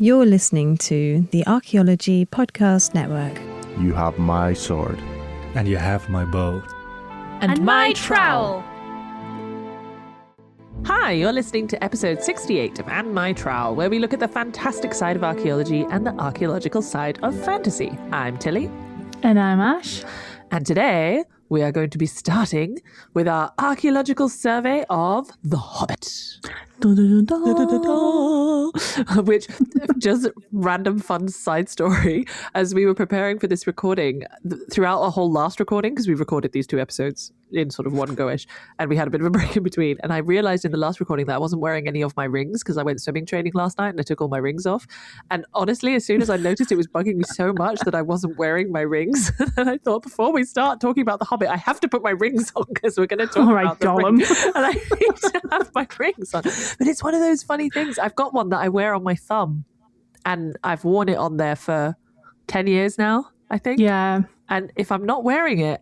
You're listening to the Archaeology Podcast Network. You have my sword. And you have my bow. And my trowel. Hi, you're listening to episode 68 of And My Trowel, where we look at the fantastic side of archaeology and the archaeological side of fantasy. I'm Tilly. And I'm Ash. And today we are going to be starting with our archaeological survey of The Hobbit. Which, just random fun side story, as we were preparing for this recording, throughout our whole last recording, because we recorded these two episodes in sort of one go-ish, and we had a bit of a break in between, and I realized in the last recording that I wasn't wearing any of my rings because I went swimming training last night and I took all my rings off. And honestly, as soon as I noticed, it was bugging me so much that I wasn't wearing my rings. And I thought, before we start talking about The Hobbit, I have to put my rings on because we're going to talk about the ring. And I need to have my rings on. But it's one of those funny things. I've got one that I wear on my thumb, and I've worn it on there for 10 years now, I think. Yeah. And if I'm not wearing it,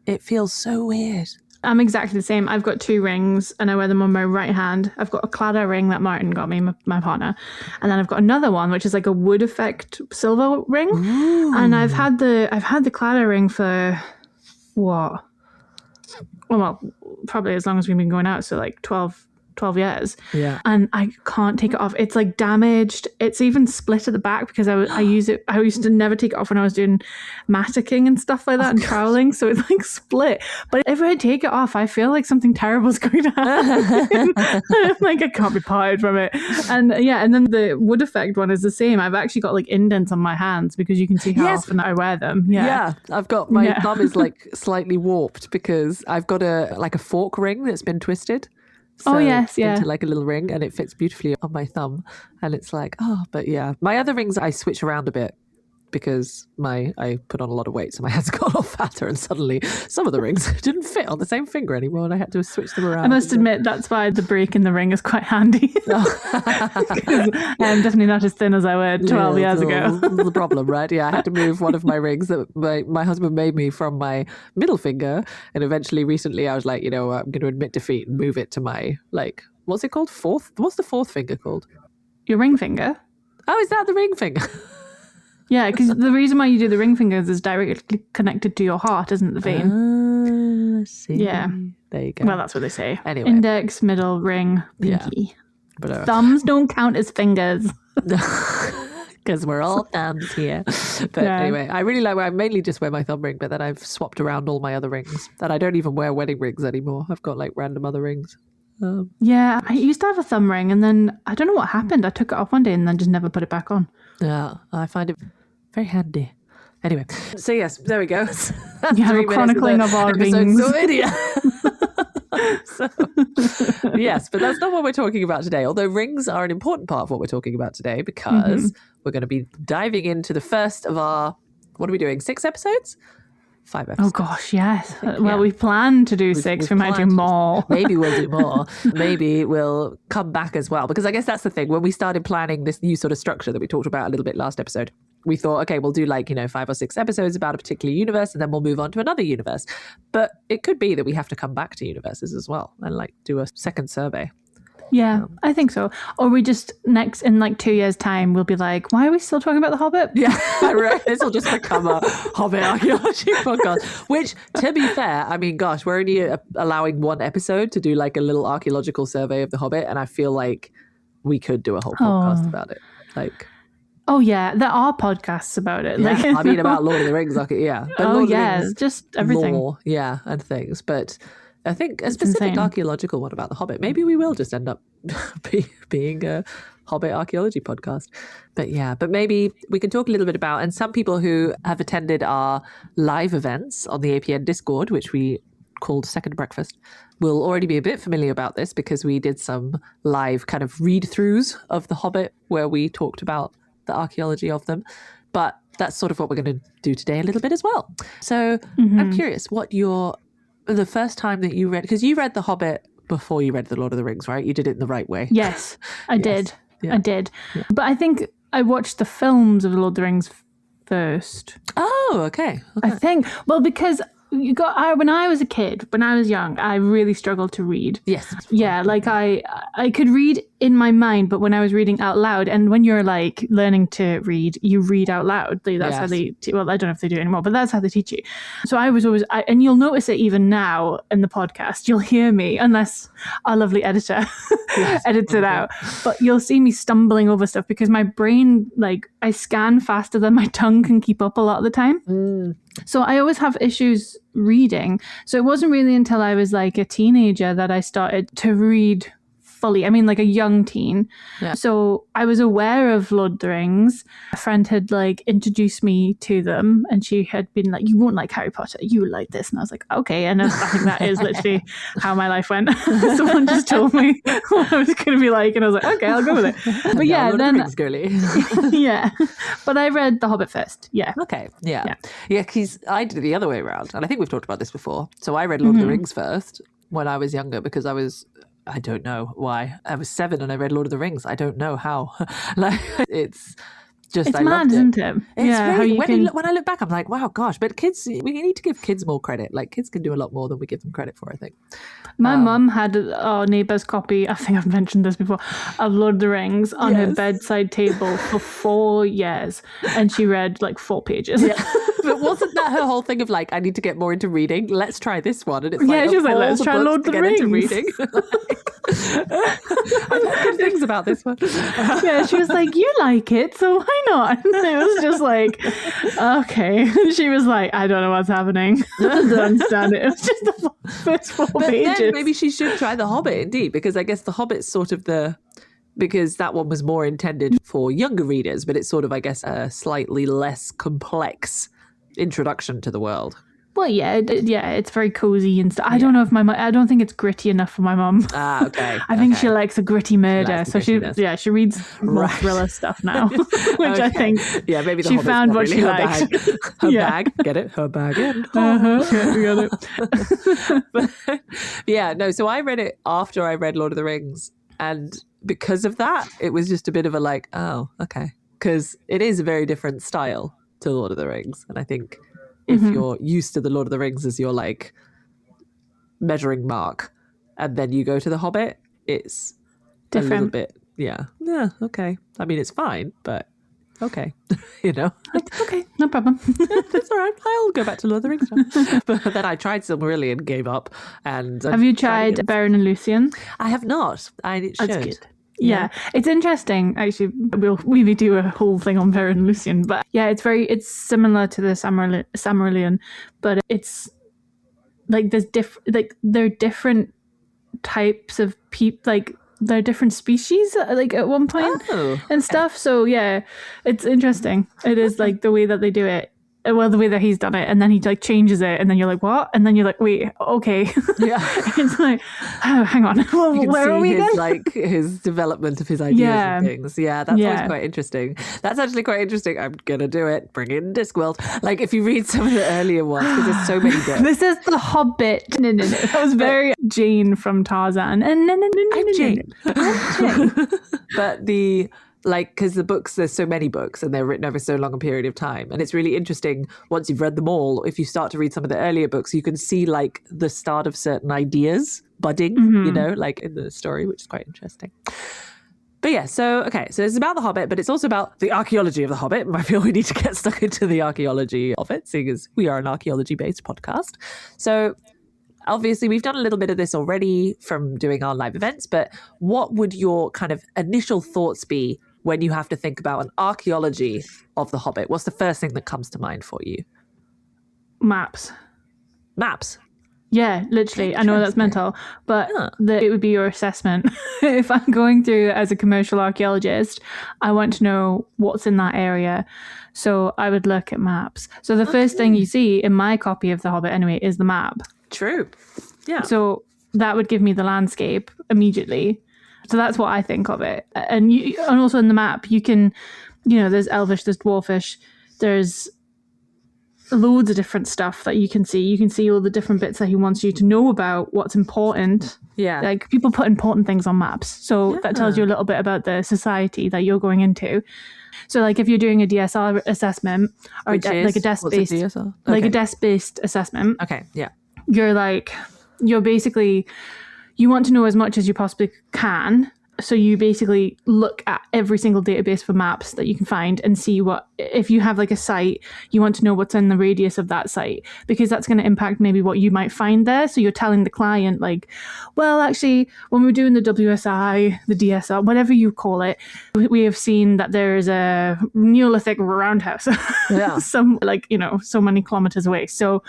it feels so weird. I'm exactly the same. I've got two rings and I wear them on my right hand. I've got a Claddagh ring that Martin got me, my partner. And then I've got another one, which is like a wood effect silver ring. Ooh. And I've had the Claddagh ring for what? Well, probably as long as we've been going out. So like 12 years. Yeah. And I can't take it off. It's like damaged. It's even split at the back because I used to never take it off when I was doing maticking and stuff like that and troweling. So it's like split. But if I take it off, I feel like something terrible is going to happen. Like I can't be parted from it. And yeah, and then the wood effect one is the same. I've actually got like indents on my hands because you can see how often I wear them. Yeah. I've got my thumb is like slightly warped because I've got a fork ring that's been twisted. So into like a little ring, and it fits beautifully on my thumb, and it's like, but yeah, my other rings I switch around a bit because I put on a lot of weight, so my hands got all fatter, and suddenly some of the rings didn't fit on the same finger anymore, and I had to switch them around. I must admit that's why the break in the ring is quite handy. I'm definitely not as thin as I was 12 years ago. The problem, right? Yeah, I had to move one of my rings that my husband made me from my middle finger, and eventually recently I was like, I'm going to admit defeat and move it to my, like, what's it called? Fourth? What's the fourth finger called? Your ring finger? Oh, is that the ring finger? Yeah, because the reason why you do the ring fingers is directly connected to your heart, isn't it, the vein? I see. Yeah. There you go. Well, that's what they say. Anyway. Index, middle, ring, pinky. Yeah. But, thumbs don't count as fingers. Because we're all thumbs here. But anyway, I really I mainly just wear my thumb ring, but then I've swapped around all my other rings. And I don't even wear wedding rings anymore. I've got like random other rings. Yeah, I used to have a thumb ring, and then I don't know what happened. I took it off one day and then just never put it back on. Yeah, I find it very handy. Anyway, so yes, there we go. You have a chronicling of our rings. So, yes, but that's not what we're talking about today. Although rings are an important part of what we're talking about today, because we're going to be diving into the first of our, what are we doing, 6 episodes? 5 episodes. Oh gosh, yes. We plan to do 6. We might do more. Maybe we'll do more. Maybe we'll come back as well. Because I guess that's the thing. When we started planning this new sort of structure that we talked about a little bit last episode, we thought, okay, we'll do 5 or 6 episodes about a particular universe, and then we'll move on to another universe. But it could be that we have to come back to universes as well and do a second survey. Yeah, I think so. Or we just in 2 years' time, we'll be like, why are we still talking about The Hobbit? Yeah, right. This will just become a Hobbit archaeology podcast. Which, to be fair, I mean, gosh, we're only allowing one episode to do a little archaeological survey of The Hobbit, and I feel like we could do a whole podcast about it. Oh yeah, there are podcasts about it. Yeah, I mean about Lord of the Rings. But Lord of the Rings, just everything. Lore, and things, but. I think a specific archaeological one about The Hobbit. Maybe we will just end up being a Hobbit archaeology podcast. But maybe we can talk a little bit about, and some people who have attended our live events on the APN Discord, which we called Second Breakfast, will already be a bit familiar about this because we did some live kind of read-throughs of The Hobbit where we talked about the archaeology of them. But that's sort of what we're going to do today a little bit as well. So I'm curious the first time that you read, because you read The Hobbit before you read The Lord of the Rings, right? You did it in the right way. Yes, I did. Yeah. I did. Yeah. But I think I watched the films of The Lord of the Rings first. Oh, okay. I think. Well, because when I was a kid, when I was young, I really struggled to read. Yes. Yeah, I could read in my mind, but when I was reading out loud, and when you're like learning to read, you read out loud. That's how they, well, I don't know if they do it anymore, but that's how they teach you. So I was always, and you'll notice it even now in the podcast, you'll hear me, unless our lovely editor edits it out, but you'll see me stumbling over stuff because my brain, like I scan faster than my tongue can keep up a lot of the time. So I always have issues reading. So it wasn't really until I was like a teenager that I started to read fully. I mean, like a young teen. Yeah. So I was aware of Lord of the Rings. A friend had like introduced me to them, and she had been like, "You won't like Harry Potter. You would like this." And I was like, "Okay." And I think that is literally how my life went. Someone just told me what I was going to be like, and I was like, "Okay, I'll go with it." But yeah, Lord then of the Rings, girly. yeah. But I read The Hobbit first. Yeah. Okay. Yeah. Because I did it the other way around, and I think we've talked about this before. So I read Lord of the Rings first when I was younger because I don't know why. I was 7 and I read Lord of the Rings. I don't know how. Like it's just, I mad, loved it. isn't it? It's Yeah, very, when I look back, I'm like, wow, gosh. But kids, we need to give kids more credit. Like kids can do a lot more than we give them credit for, I think. My mum had our neighbour's copy, I think I've mentioned this before, of Lord of the Rings on her bedside table for 4 years. And she read like 4 pages. Yeah. But wasn't that her whole thing of like, I need to get more into reading? Let's try this one. And it's like, she was like, let's try Lord of the Rings. Reading. I've heard good things about this one. Yeah, she was like, you like it, so why not? And it was just like, okay. And she was like, I don't know what's happening. I don't understand it. It was just the first 4 pages. Then maybe she should try The Hobbit, indeed, because I guess The Hobbit's sort of because that one was more intended for younger readers, but it's sort of, I guess, a slightly less complex introduction to the world. Well, it's very cozy and stuff. I don't know if I don't think it's gritty enough for my mum. Ah, okay. I think she likes a gritty murder, so she reads more thriller stuff now, which I think maybe she found what she liked. Her bag, get it? Her bag in. Got it. So I read it after I read Lord of the Rings, and because of that, it was just a bit of a like, oh, okay, because it is a very different style to Lord of the Rings, and I think if you're used to the Lord of the Rings as your like measuring mark, and then you go to the Hobbit, it's different. A little bit, yeah, okay. I mean, it's fine, but okay, okay, no problem. That's all right. I'll go back to Lord of the Rings now. But then I tried Silmarillion and gave up. And have you tried Beren and Luthien? I have not. I should. That's good. Yeah, it's interesting. Actually, we'll maybe do a whole thing on Beren and Luthien, but yeah, it's similar to the Silmarillion, but it's like they're different types of people, like they're different species, like at one point and stuff. So yeah, it's interesting. It is like the way that they do it. Well, the way that he's done it, and then he like changes it, and then you're like, what? And then you're like, wait, okay. Yeah. It's like, oh, hang on. Well, where are we again? Like his development of his ideas and things. Yeah, that's always quite interesting. That's actually quite interesting. I'm gonna do it. Bring in Discworld. Like if you read some of the earlier ones, because there's so many books. This is The Hobbit. No. That was very Jane from Tarzan. And I'm Jane. But because the books, there's so many books and they're written over so long a period of time. And it's really interesting once you've read them all, if you start to read some of the earlier books, you can see like the start of certain ideas budding, like in the story, which is quite interesting. But yeah, so it's about The Hobbit, but it's also about the archaeology of The Hobbit. I feel we need to get stuck into the archaeology of it, seeing as we are an archaeology-based podcast. So obviously, we've done a little bit of this already from doing our live events, but what would your kind of initial thoughts be when you have to think about an archaeology of The Hobbit? What's the first thing that comes to mind for you? Maps. Yeah, literally. I know that's mental, but it would be your assessment. If I'm going through as a commercial archaeologist, I want to know what's in that area. So I would look at maps. So the first thing you see in my copy of The Hobbit anyway is the map. True. Yeah. So that would give me the landscape immediately. So that's what I think of it. And also in the map, you can, there's Elvish, there's Dwarfish, there's loads of different stuff that you can see. You can see all the different bits that he wants you to know about, what's important. Yeah. Like people put important things on maps. So that tells you a little bit about the society that you're going into. So like if you're doing a DSR assessment or like a desk-based, like a desk-based assessment. Okay. Yeah. You're basically, you want to know as much as you possibly can So you basically look at every single database for maps that you can find and see what, if you have like a site, you want to know what's in the radius of that site, because that's going to impact maybe what you might find there. So you're telling the client like, well, actually, when we're doing the WSI, the DSR, whatever you call it, we have seen that there is a Neolithic roundhouse, some like, you know, so many kilometers away. So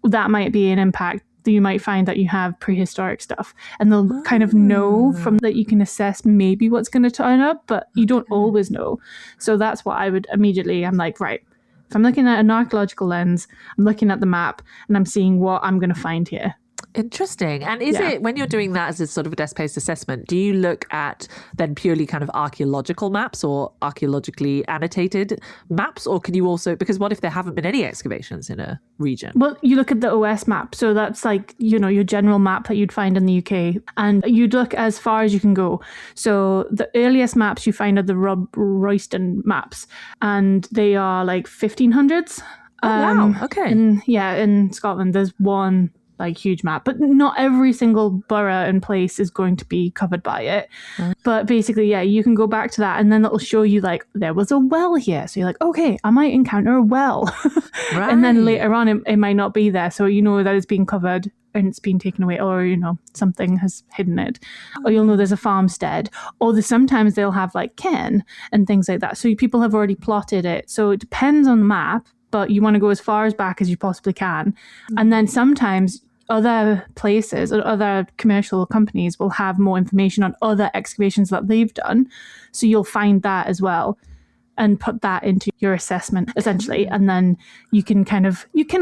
that might be an impact. You might find that you have prehistoric stuff, and they'll kind of know from that you can assess maybe what's going to turn up, but you don't always know. So that's what I would immediately, I'm like, right, if I'm looking at an archaeological lens, I'm looking at the map and I'm seeing what I'm going to find here. Interesting. And is it, when you're doing that as a sort of a desk-based assessment, do you look at then purely kind of archaeological maps or archaeologically annotated maps? Or can you also, because what if there haven't been any excavations in a region? Well, you look at the OS map. So that's like, you know, your general map that you'd find in the UK. And you'd look as far as you can go. So the earliest maps you find are the Rob Royston maps. And they are like 1500s. Oh, wow. Okay. In Scotland, there's one like huge map, but not every single borough and place is going to be covered by it. But basically, you can go back to that and then it'll show you like there was a well here. So you're like, okay, I might encounter a well. Right. And then later on it might not be there. So you know that it's being covered and it's been taken away, or you know something has hidden it, or you'll know there's a farmstead, or sometimes they'll have like ken and things like that. So people have already plotted it. So it depends on the map, but you want to go as far as back as you possibly can. And then sometimes other places or other commercial companies will have more information on other excavations that they've done. So you'll find that as well and put that into your assessment essentially. And then you can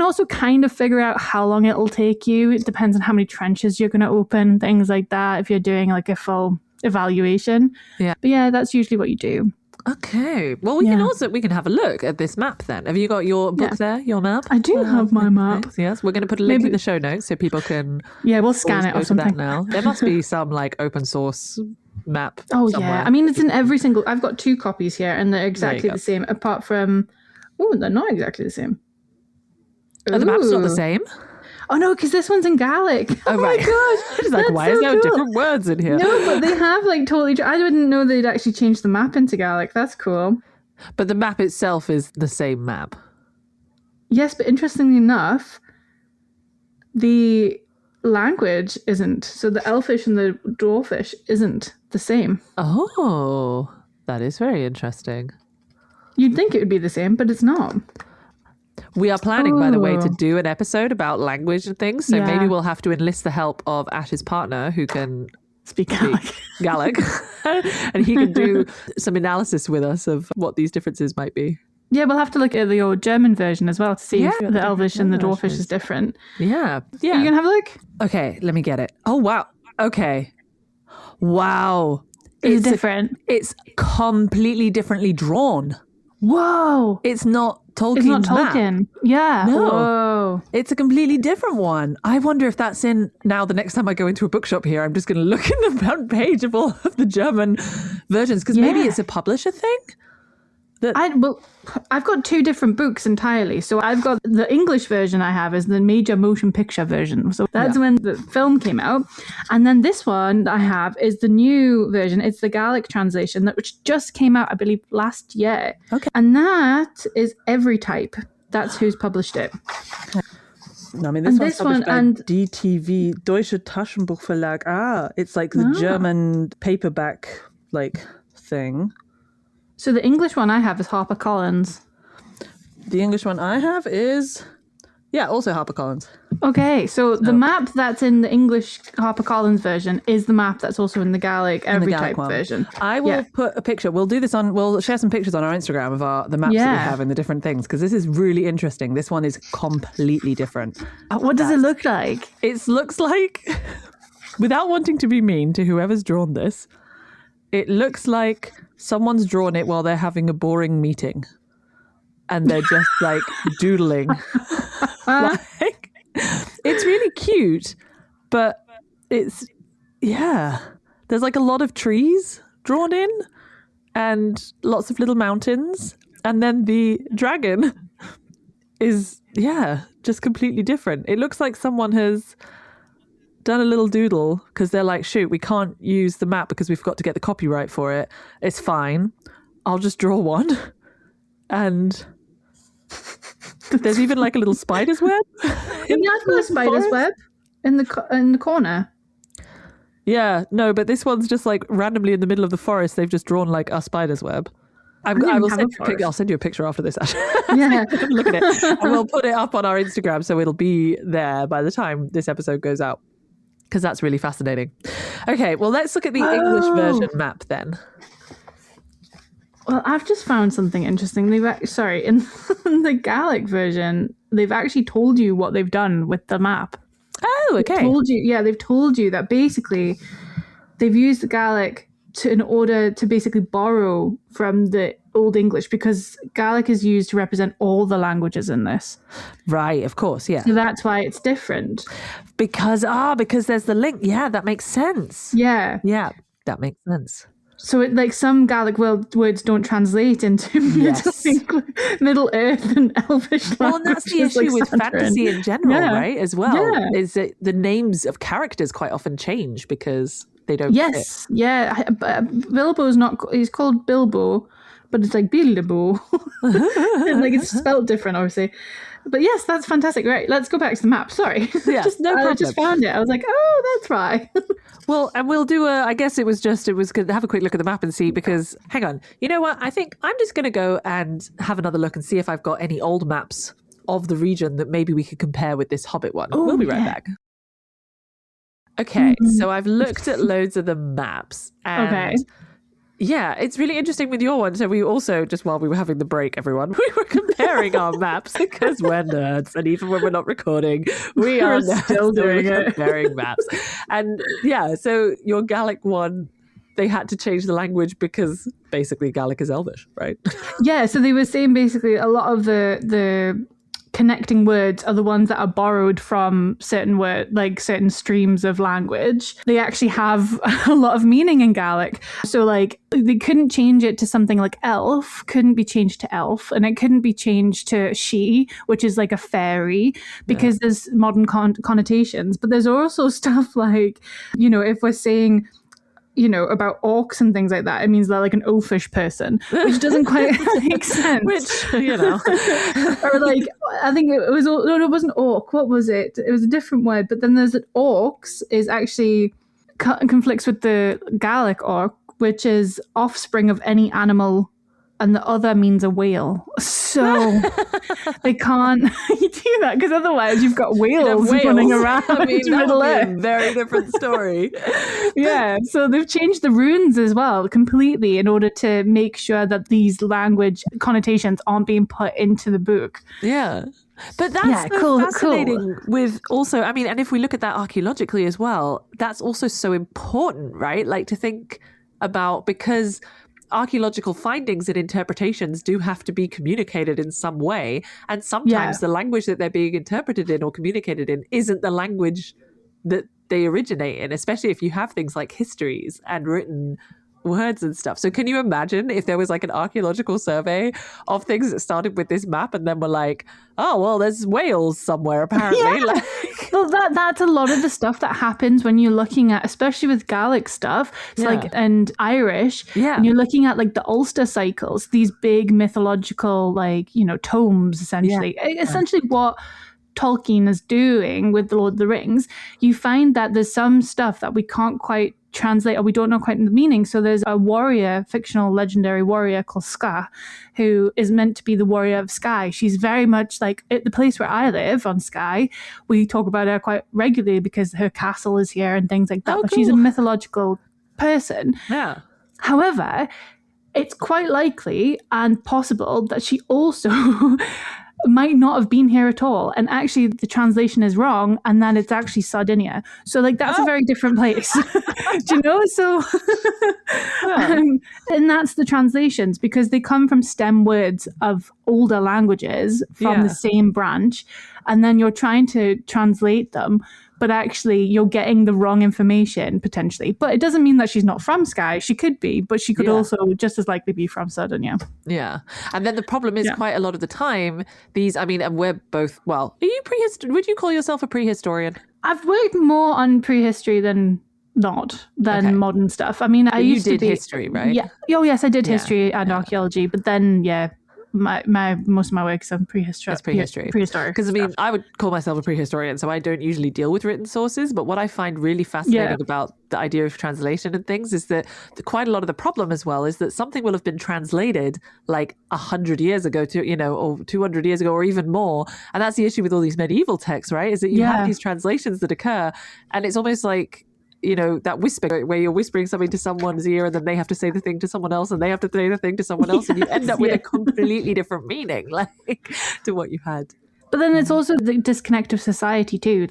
also kind of figure out how long it'll take you. It depends on how many trenches you're going to open, things like that, if you're doing like a full evaluation. Yeah. But yeah, that's usually what you do. Okay. Well, we can have a look at this map then. Have you got your book there, your map? I do have my map. Yes. We're going to put a link in the show notes so people can... Yeah, we'll scan it or something. Now. There must be some like open source map somewhere. Yeah. I mean, it's in every single... I've got 2 copies here and they're exactly the same, apart from... Oh, they're not exactly the same. Are the maps not the same? Oh no, because this one's in Gaelic. Oh my gosh. It's like, why is there different words in here? No, but they have like totally... I didn't know they'd actually changed the map into Gaelic. That's cool. But the map itself is the same map. Yes, but interestingly enough, the language isn't. So the Elfish and the Dwarfish isn't the same. Oh, that is very interesting. You'd think it would be the same, but it's not. We are planning, by the way, to do an episode about language and things. So maybe we'll have to enlist the help of Ash's partner who can speak Gaelic. And he can do some analysis with us of what these differences might be. Yeah, we'll have to look at the old German version as well to see if the Elvish and the Dwarfish is different. Yeah. Are you going to have a look? Okay, let me get it. Oh, wow. Okay. Wow. It's different. It's completely differently drawn. Whoa. It's not Tolkien's It's not Tolkien. map. Yeah. No. Whoa. It's a completely different one. I wonder if that's in... Now, the next time I go into a bookshop here, I'm just going to look in the front page of all of the German versions, because maybe it's a publisher thing? I've got 2 different books entirely. So I've got the English version I have is the major motion picture version. So that's when the film came out. And then this one that I have is the new version. It's the Gaelic translation, which just came out, I believe, last year. Okay. And that is Every Type. That's who's published it. No, I mean, this one's published by DTV, Deutsche Taschenbuchverlag. It's like the German paperback thing. So the English one I have is HarperCollins. The English one I have is, also HarperCollins. Okay, so the map that's in the English HarperCollins version is the map that's also in the Gaelic Every Type version. I will put a picture. We'll do this we'll share some pictures on our Instagram of the maps that we have and the different things, because this is really interesting. This one is completely different. What does it look like? It looks like, without wanting to be mean to whoever's drawn this, it looks like someone's drawn it while they're having a boring meeting and they're just doodling. It's really cute, but it's, there's a lot of trees drawn in and lots of little mountains. And then the dragon is, just completely different. It looks like someone has done a little doodle because they're like, shoot, we can't use the map because we've got to get the copyright for it. It's fine. I'll just draw one. And there's even like a little spider's web. Yeah, I've got a spider's web in the corner. Yeah, no, but this one's just like randomly in the middle of the forest. They've just drawn like a spider's web. I'll send you a picture after this, actually. Yeah. Look at it. And we'll put it up on our Instagram so it'll be there by the time this episode goes out. Because that's really fascinating. Okay, well, let's look at the English version map then. Well, I've just found something interesting. In the Gaelic version, they've actually told you what they've done with the map. Oh, okay. They've told you that basically they've used the Gaelic in order to basically borrow from the Old English, because Gaelic is used to represent all the languages in this. Right, of course, yeah. So that's why it's different. Because there's the link. Yeah, that makes sense. Yeah. Yeah, that makes sense. So some Gaelic words don't translate into Middle Earth and Elvish languages. Well, and that's the issue with fantasy in general, right? As well, is that the names of characters quite often change because they don't fit. Yeah. Bilbo's he's called Bilbo, but it's like Bilbo. Like it's spelled different, obviously. But yes, that's fantastic. Right, let's go back to the map. Sorry. Yeah, no problem. I just found it. I was like, oh, that's right. Well, and we'll do I guess it was good to have a quick look at the map and see, because, hang on, you know what? I think I'm just going to go and have another look and see if I've got any old maps of the region that maybe we could compare with this Hobbit one. We'll be right back. Okay, so I've looked at loads of the maps. And yeah, it's really interesting with your one. So we also, just while we were having the break, everyone, we were comparing our maps because we're nerds. And even when we're not recording, we're still doing it. Comparing maps. And yeah, so your Gaelic one, they had to change the language because basically Gaelic is Elvish, right? Yeah, so they were saying basically a lot of the connecting words are the ones that are borrowed from certain streams of language. They actually have a lot of meaning in Gaelic. So like they couldn't change it to something like elf, couldn't be changed to elf, and it couldn't be changed to she, which is like a fairy, because there's modern connotations. But there's also stuff like, if we're saying about orcs and things like that, it means they're like an oafish person, which doesn't quite make sense. Which, or like, I think it wasn't orc. What was it? It was a different word. But then there's orcs is actually conflicts with the Gaelic orc, which is offspring of any animal, and the other means a whale. So they can't do that, because otherwise you've got whales running around. I mean, that would be a very different story. Yeah, so they've changed the runes as well completely in order to make sure that these language connotations aren't being put into the book. Yeah. But that's fascinating with also, I mean, and if we look at that archaeologically as well, that's also so important, right? Like to think about, because archaeological findings and interpretations do have to be communicated in some way, and sometimes the language that they're being interpreted in or communicated in isn't the language that they originate in, especially if you have things like histories and written words and stuff. So can you imagine if there was like an archaeological survey of things that started with this map and then were like, oh, well, there's Wales somewhere apparently. Yeah. Well, that's a lot of the stuff that happens when you're looking at, especially with Gaelic stuff, and Irish. Yeah. And you're looking at like the Ulster cycles, these big mythological, tomes, essentially. Essentially what Tolkien is doing with the Lord of the Rings, you find that there's some stuff that we can't quite translate, or we don't know quite the meaning. So there's a warrior, fictional legendary warrior called Ska, who is meant to be the warrior of Skye. She's very much like at the place where I live on Skye. We talk about her quite regularly because her castle is here and things like that. But she's a mythological person. Yeah. However, it's quite likely and possible that she also might not have been here at all, and actually the translation is wrong, and then it's actually Sardinia. So that's a very different place. Do you know? So and that's the translations, because they come from stem words of older languages from the same branch, and then you're trying to translate them, but actually you're getting the wrong information potentially. But it doesn't mean that she's not from Skye. She could be, but she could also just as likely be from Sardinia. Yeah. And then the problem is quite a lot of the time, and we're both, well, are you would you call yourself a prehistorian? I've worked more on prehistory than modern stuff. I mean, I You used to did be history, right? Yeah. Oh yes, I did history and archaeology, but then my most of my work is on prehistory. That's prehistory. Prehistoric. Because I mean, I would call myself a prehistorian, so I don't usually deal with written sources. But what I find really fascinating about the idea of translation and things is that quite a lot of the problem as well is that something will have been translated like 100 years ago or 200 years ago or even more. And that's the issue with all these medieval texts, right? Is that you have these translations that occur, and it's almost like, that whisper where you're whispering something to someone's ear and then they have to say the thing to someone else and they have to say the thing to someone else and you end up with a completely different meaning to what you had. But then it's also the disconnect of society too.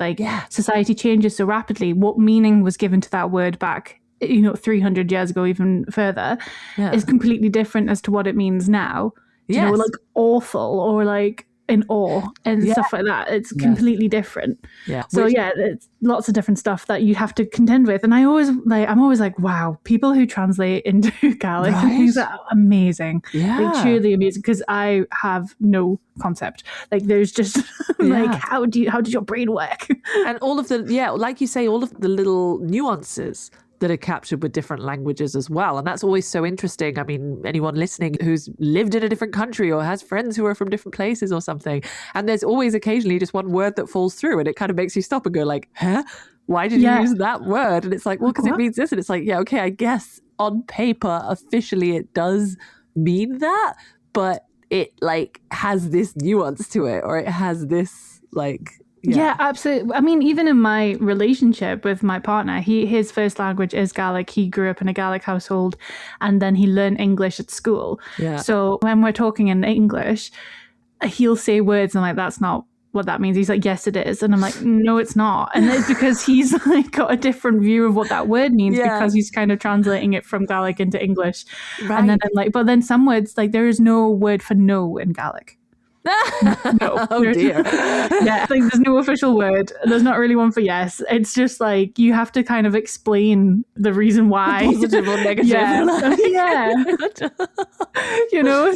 Society changes so rapidly. What meaning was given to that word back, 300 years ago, even further, is completely different as to what it means now. Like awful or like in awe and stuff like that. It's completely different. Yeah. So it's lots of different stuff that you have to contend with. And I'm always like, wow, people who translate into Gaelic and things are amazing. Yeah. Like truly amazing, because I have no concept. Like there's just like how does your brain work? And all of the like you say, all of the little nuances that are captured with different languages as well. And that's always so interesting. I mean, anyone listening who's lived in a different country or has friends who are from different places or something, and there's always occasionally just one word that falls through and it kind of makes you stop and go like, huh? Why did you use that word? And it's like, well, because it means this. And it's like, yeah, okay, I guess on paper, officially it does mean that, but it like has this nuance to it, or it has this like... Yeah, absolutely. I mean, even in my relationship with my partner, his first language is Gaelic. He grew up in a Gaelic household and then he learned English at school. Yeah. So when we're talking in English, he'll say words and I'm like, that's not what that means. He's like, yes, it is. And I'm like, no, it's not. And it's because he's like got a different view of what that word means because he's kind of translating it from Gaelic into English. Right. And then I'm like, but then some words, like there is no word for no in Gaelic. No. Oh dear. Like there's no official word. There's not really one for yes. It's just like you have to kind of explain the reason why. Positive or negative.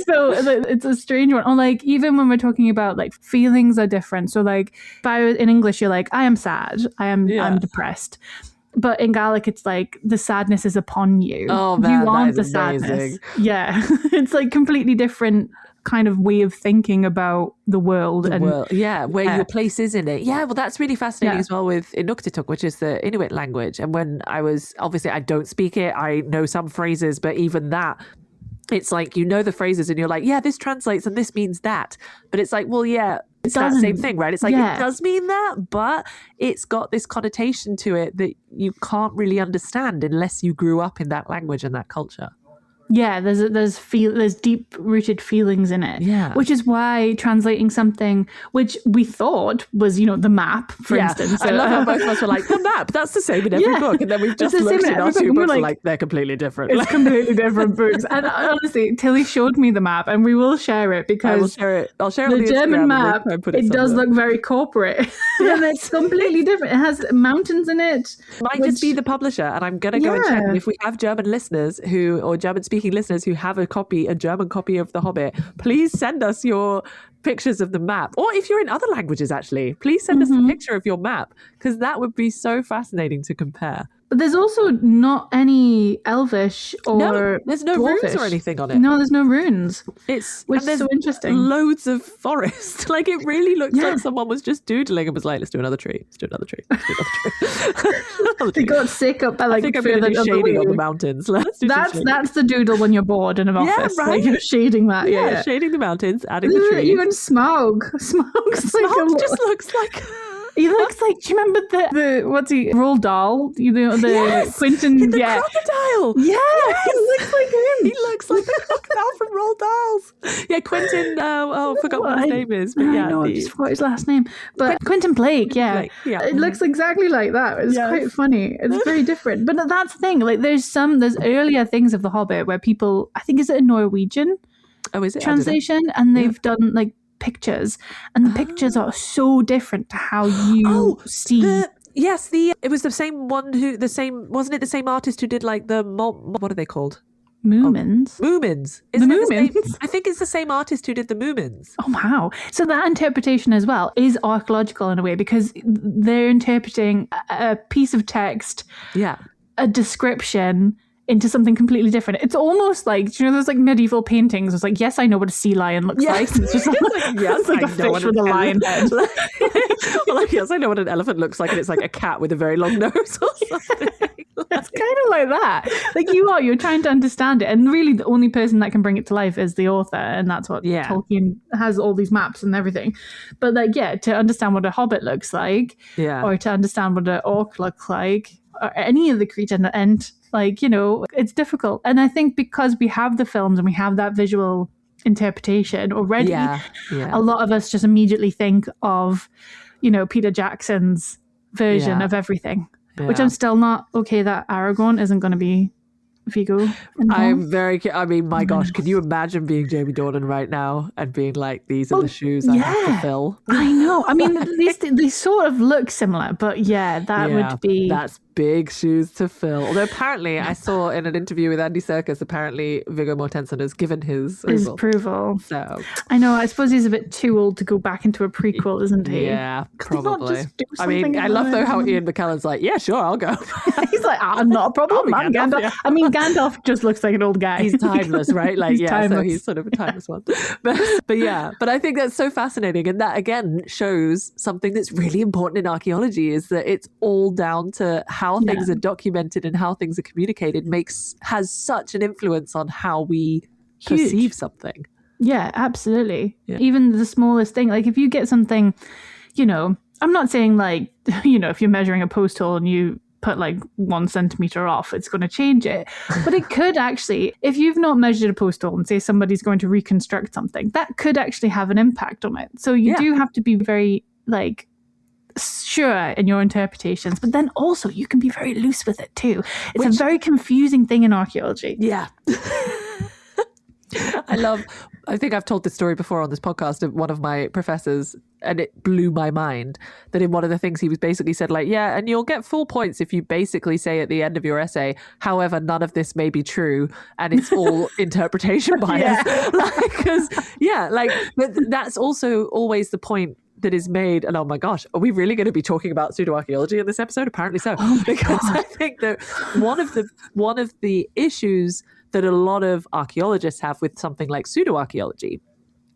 So it's a strange one. Or like even when we're talking about like feelings are different. So like in English you're like, I am sad. I'm depressed. But in Gaelic, it's like the sadness is upon you. Oh man, you want that is the amazing. Sadness. Yeah, it's like completely different kind of way of thinking about the world. Where your place is in it. Yeah, well, that's really fascinating as well with Inuktitut, which is the Inuit language. And when obviously I don't speak it, I know some phrases, but even that, it's like, the phrases and you're like, yeah, this translates and this means that. But it's like, well, yeah, it's that same thing, right? It's like, it does mean that, but it's got this connotation to it that you can't really understand unless you grew up in that language and that culture. Yeah, there's deep rooted feelings in it. Yeah, which is why translating something which we thought was the map, for instance. I love how both of us were like, the map, that's the same in every book, and then we've just looked at our two books like they're completely different. It's completely different books. And honestly, Tilly showed me the map, and we will share it because I will share it. I'll share it. The German map. It does look very corporate, and it's completely different. It has mountains in it. Might just be the publisher, and I'm gonna go and check if we have German listeners or German speakers listeners who have a German copy of The Hobbit, please send us your pictures of the map. Or if you're in other languages, actually, please send us a picture of your map, because that would be so fascinating to compare. But there's also not any Elvish or there's no Dwarfish. Runes or anything on it. No, there's no runes. Which is so interesting. Loads of forest. Like it really looks like someone was just doodling and was like, let's do another tree. Let's do another tree. Let's do another tree. They got sick up by like. I think I'm going to do shading on the mountains. That's the doodle when you're bored in an office. Yeah, right. Like you're shading that. Yeah, shading the mountains, adding the trees. Even Smaug. Smaug just looks like. He looks like, do you remember the what's he, Roald Dahl? Quentin, the crocodile. Yeah, he looks like him. He looks like the crocodile from Roald Dahl's. Yeah, Quentin, I forgot what his name is. But I just forgot his last name. But Quentin Blake, it looks exactly like that. It's quite funny. It's very different. But that's the thing, like there's earlier things of The Hobbit where people, I think, is it a Norwegian translation? And they've done like pictures, and the pictures are so different to how you see. It was the same one wasn't it the same artist who did like what are they called? Moomins? Moomins. The Isn't it Moomins? same- I think it's the same artist who did the Moomins. Oh, wow. So that interpretation as well is archaeological in a way, because they're interpreting a piece of text, Yeah. a description, into something completely different. It's almost like, those like medieval paintings. It's like, yes, I know what a sea lion looks like. It's just like, yes, it's like a fish with a lion head. Well, like, yes, I know what an elephant looks like, and it's like a cat with a very long nose or something. It's kind of like that. Like you're trying to understand it. And really the only person that can bring it to life is the author. And that's what Tolkien has, all these maps and everything. But like, to understand what a hobbit looks like, or to understand what an orc looks like, or any of the creatures, and like, it's difficult. And I think because we have the films and we have that visual interpretation already, a lot of us just immediately think of, Peter Jackson's version of everything, which I'm still not okay that Aragorn isn't going to be Viggo. I'm very, I mean, my gosh, can you imagine being Jamie Dornan right now and being like, these are the shoes I have to fill? I know. I mean, they sort of look similar, but that would be... That's big shoes to fill. Although apparently I saw in an interview with Andy Serkis, apparently Viggo Mortensen has given his approval. So I know. I suppose he's a bit too old to go back into a prequel, isn't he? Yeah, probably. I mean, I love though how Ian McKellen's like, yeah, sure, I'll go. He's like, I'm not a problem. I'm Gandalf. Yeah. I mean, Gandalf just looks like an old guy. He's timeless, right? Like, he's timeless. So he's sort of a timeless one. But I think that's so fascinating. And that again shows something that's really important in archaeology, is that it's all down to how things are documented and how things are communicated has such an influence on how we perceive something. Yeah, absolutely. Yeah. Even the smallest thing, like if you get something, I'm not saying like, if you're measuring a post hole and you put like 1 centimeter off, it's going to change it. But it could actually, if you've not measured a post hole and say somebody's going to reconstruct something, that could actually have an impact on it. So you do have to be very like sure in your interpretations, but then also you can be very loose with it too. It's a very confusing thing in archaeology. Yeah. I think I've told this story before on this podcast of one of my professors, and it blew my mind that in one of the things he was basically said like, and you'll get full points if you basically say at the end of your essay, however, none of this may be true and it's all interpretation bias. But that's also always the point that is made. And oh my gosh, are we really going to be talking about pseudo-archaeology in this episode? Apparently so. Because I think that one of the issues that a lot of archaeologists have with something like pseudo-archaeology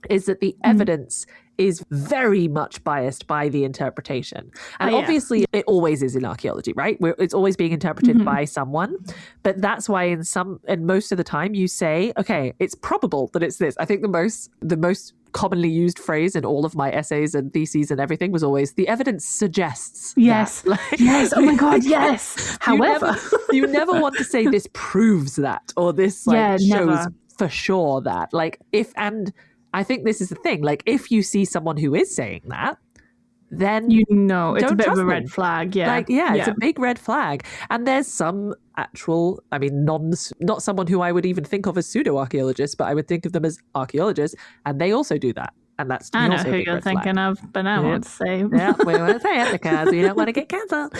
is that the evidence is very much biased by the interpretation. And obviously it always is in archaeology, right? It's always being interpreted by someone. But that's why and most of the time you say, okay, it's probable that it's this. I think the most commonly used phrase in all of my essays and theses and everything was always, the evidence suggests. Yes. Yes. Oh my God. Yes. However, you never want to say this proves that, or this shows for sure that, I think this is the thing. Like, if you see someone who is saying that, then it's a bit of a red flag. Yeah. It's a big red flag. And there's some actual, not someone who I would even think of as pseudo-archaeologists, but I would think of them as archaeologists, and they also do that. And that's I know who you're thinking of, but I won't say. Yeah, we won't say it because we don't want to get cancelled.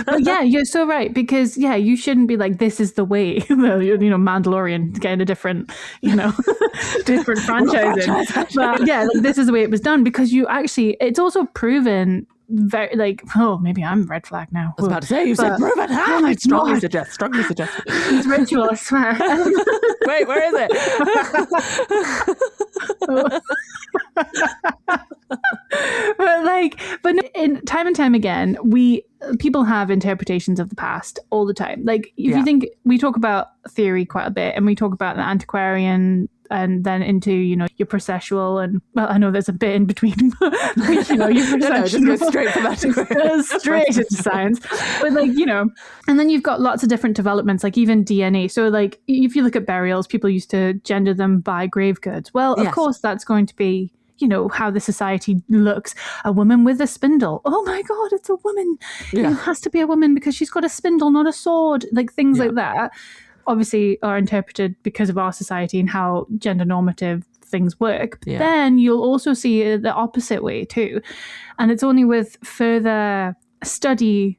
But yeah, you're so right, because you shouldn't be like, this is the way. Mandalorian getting a different, different franchising. But this is the way it was done, because it's also proven very maybe I'm red flag now. I was about to say, you said proven. I'd strongly suggest. It's ritual, I swear. Wait, where is it? but in time and time again, people have interpretations of the past all the time. Like if you think, we talk about theory quite a bit, and we talk about the antiquarian, and then into your processual, and I know there's a bit in between. Your processual, just go straight from antiquarian, straight into science. But and then you've got lots of different developments, like even DNA. So like if you look at burials, people used to gender them by grave goods. Well, of course that's going to be how the society looks. A woman with a spindle. Oh my God, it's a woman. Yeah. It has to be a woman because she's got a spindle, not a sword. Like things like that obviously are interpreted because of our society and how gender normative things work. But then you'll also see it the opposite way too. And it's only with further study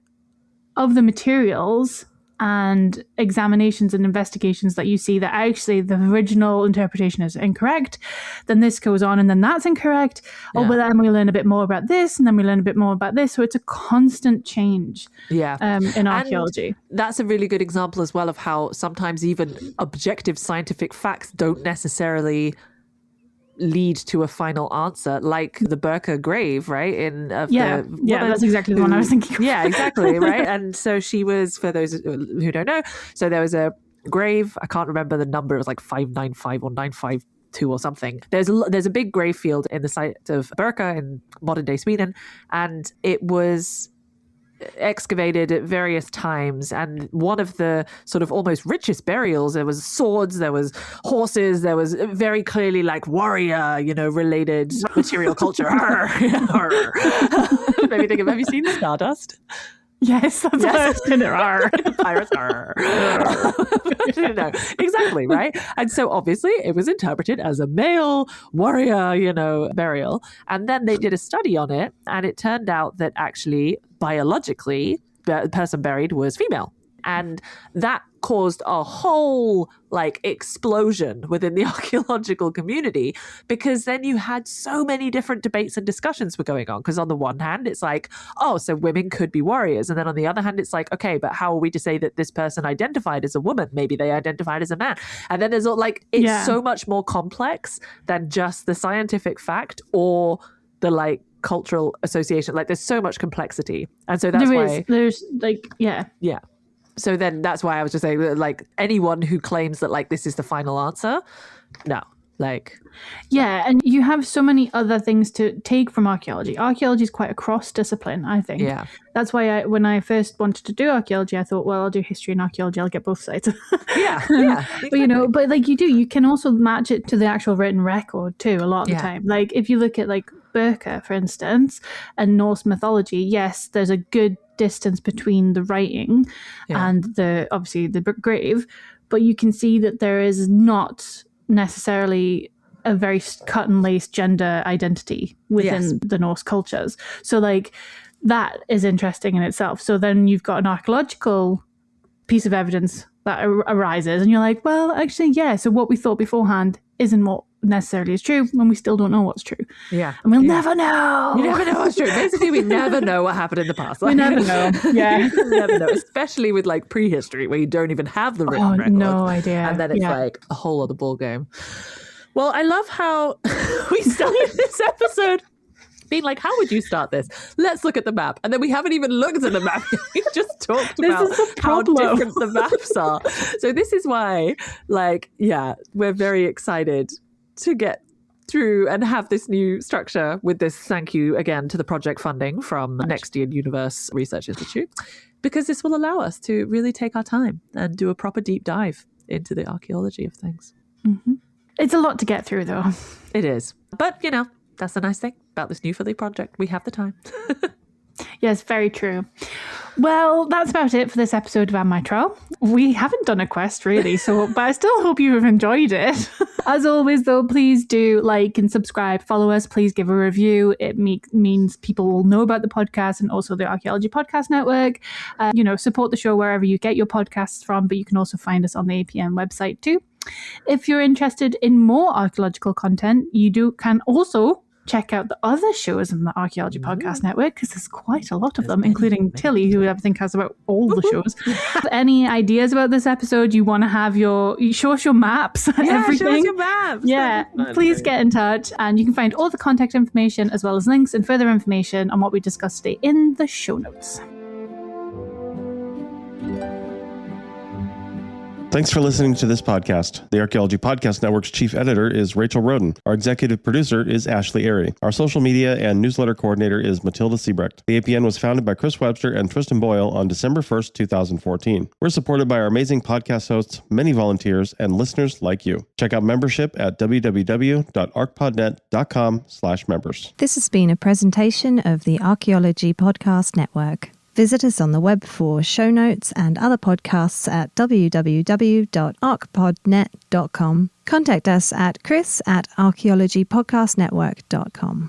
of the materials and examinations and investigations that you see that actually the original interpretation is incorrect, then this goes on and then that's incorrect. Oh, but then we learn a bit more about this and then we learn a bit more about this. So it's a constant change in archaeology. And that's a really good example as well of how sometimes even objective scientific facts don't necessarily lead to a final answer, like the Berka grave, right? That's exactly the one I was thinking of. Yeah, exactly, right? And so she was, for those who don't know, so there was a grave, I can't remember the number, it was like 595 or 952 or something. There's a big grave field in the site of Berka in modern day Sweden, and it was excavated at various times, and one of the sort of almost richest burials, there was swords, there was horses, there was very clearly like warrior, related material culture. Maybe think of, have you seen Stardust? Yes, that's what I was going to Pirates are. Exactly, right? And so obviously it was interpreted as a male warrior, burial. And then they did a study on it, and it turned out that actually biologically the person buried was female. And that caused a whole explosion within the archaeological community, because then you had so many different debates and discussions were going on. Because on the one hand, it's like, oh, so women could be warriors. And then on the other hand, it's like, okay, but how are we to say that this person identified as a woman? Maybe they identified as a man. And then there's it's so much more complex than just the scientific fact or the cultural association. There's so much complexity. And so that's why there's So then that's why I was just saying, anyone who claims that this is the final answer, no. And you have so many other things to take from archaeology. Archaeology is quite a cross discipline, I think. Yeah. That's why when I first wanted to do archaeology, I thought, well, I'll do history and archaeology. I'll get both sides. Yeah. Exactly. But you can also match it to the actual written record too. A lot of the time, if you look at Berka, for instance, and Norse mythology, yes, there's a good distance between the writing and obviously the grave, but you can see that there is not necessarily a very cut and lace gender identity within the Norse cultures. So that is interesting in itself. So then you've got an archaeological piece of evidence that arises, and you're like, well, actually, so what we thought beforehand isn't what necessarily is true, and we still don't know what's true. Yeah. And we'll never know. You never know what's true. Basically, we never know what happened in the past. We never know. Yeah. You never know. Especially with prehistory, where you don't even have the written record. No idea. And then it's a whole other ballgame. Well, I love how we started this episode being how would you start this? Let's look at the map. And then we haven't even looked at the map. We've just talked about how different the maps are. So this is why, we're very excited to get through and have this new structure with this. Thank you again to the project funding from Next Year Universe Research Institute, because this will allow us to really take our time and do a proper deep dive into the archaeology of things. Mm-hmm. It's a lot to get through, though. It is. But, that's the nice thing about this new Philly project. We have the time. Yes, very true. Well, that's about it for this episode of My Trial. We haven't done a quest, really, but I still hope you have enjoyed it. As always, though, please do like and subscribe, follow us, please give a review. It means people will know about the podcast and also the Archaeology Podcast Network. Support the show wherever you get your podcasts from, but you can also find us on the APN website too. If you're interested in more archaeological content, you can also check out the other shows in the Archaeology Podcast Network, because there's quite a lot of them, including Tilly, who I think has about all the shows. Any ideas about this episode? You want to have show us your maps, everything. Show us your maps. Yeah, please get in touch, and you can find all the contact information as well as links and further information on what we discussed today in the show notes. Thanks for listening to this podcast. The Archaeology Podcast Network's chief editor is Rachel Roden. Our executive producer is Ashley Airy. Our social media and newsletter coordinator is Matilda Siebrecht. The APN was founded by Chris Webster and Tristan Boyle on December 1st, 2014. We're supported by our amazing podcast hosts, many volunteers, and listeners like you. Check out membership at www.archpodnet.com/members. This has been a presentation of the Archaeology Podcast Network. Visit us on the web for show notes and other podcasts at www.archpodnet.com. Contact us at chris@archaeologypodcastnetwork.com.